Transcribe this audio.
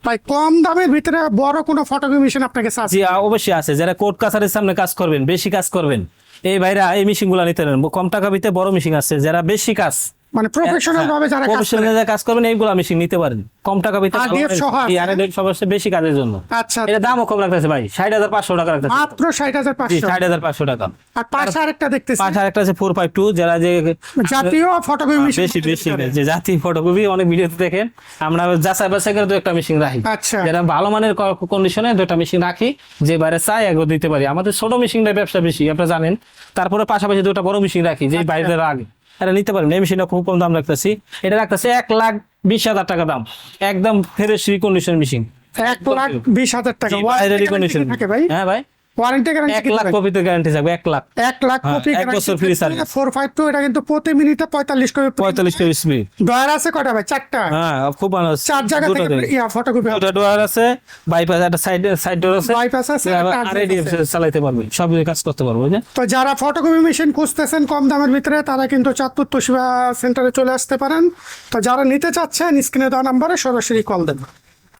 ভাই কম দামের ভিতরে বড় কোনো ফটোকপি মেশিন আপনার কাছে আছে? জি অবশ্যই আছে, যারা কোর্ট কাছারির সামনে কাজ করবেন, বেশি কাজ করবেন, এই ভাইরা এই মেশিন গুলা নিতে পারেন। কম টাকা ভিতরে বড় মেশিন আছে, যারা বেশি কাজ মানে প্রফেশনাল ভাবে যারা কাজ করে। প্রফেশনাল যারা কাজ করবেন এইগুলা মেশিন নিতে পারেন কম টাকা ভিতরে। RDF সহ আছে। RDF সহ আছে, বেশি কাজের জন্য। আচ্ছা, এটা দামও কম রাখতেছে ভাই, 60,500 টাকা রাখতেছে। মাত্র 60,500। 60,500 টাকা। আর পাশে আরেকটা দেখতেছি পাশে আরেকটা আছে 452, যারা যে জাতীয় ফটোকপি মেশিন। বেশি যে জাতীয় ফটোকপি অনেক ভিডিওতে দেখেন, আমরা যাচাই বাছাই করে 2-1টা মেশিন রাখি। আচ্ছা, যারা ভালো মানের কন্ডিশনে 2টা মেশিন রাখি, যে বাইরে চাই এগো দিতে পারি। আমাদের ছোট মেশিনটা ব্যবসা বেশি, আপনারা জানেন। তারপরে পাশাপাশি 2টা বড় মেশিন রাখি, যে বাইরে আগে এটা নিতে পারেন। এই মেশিনটা খুব কম দাম রাখতেছি, এটা রাখতেছে 1,20,000 টাকা দাম, একদম ফ্রেশ রিকন্ডিশন মেশিন। 1,20,000 টাকা। বাইরে রিকন্ডিশন থাকে ভাই? হ্যাঁ ভাই, ওয়ারেন্টি গ্যারান্টি 1 লাখ কপিতে গ্যারান্টি থাকবে। 1 লাখ 1 লাখ কপি 1 বছর ফ্রি সার্ভিস। 452 এটা কিন্তু প্রতি মিনিটে 45 কপি। 45 KG speed. ডয়ার আছে কয়টা ভাই? 4টা। হ্যাঁ খুব ভালো, 4 জায়গা থেকে ফটোকপি হবে। 2টা ডোর আছে, বাইপাস একটা সাইড ডোর আছে, বাইপাস আছে, আর ADF চালাতে পারবে, সব কাজ করতে পারবে। বুঝলেন? তো যারা ফটোকপি মেশিন খুঁজতেছেন কম দামের ভিতরে, তারা কিন্তু চাঁদপুর তোশিবা সেন্টারে চলে আসতে পারেন। তো যারা নিতে চাচ্ছেন স্ক্রিনে দেওয়া নাম্বারে সরাসরি কল দেন।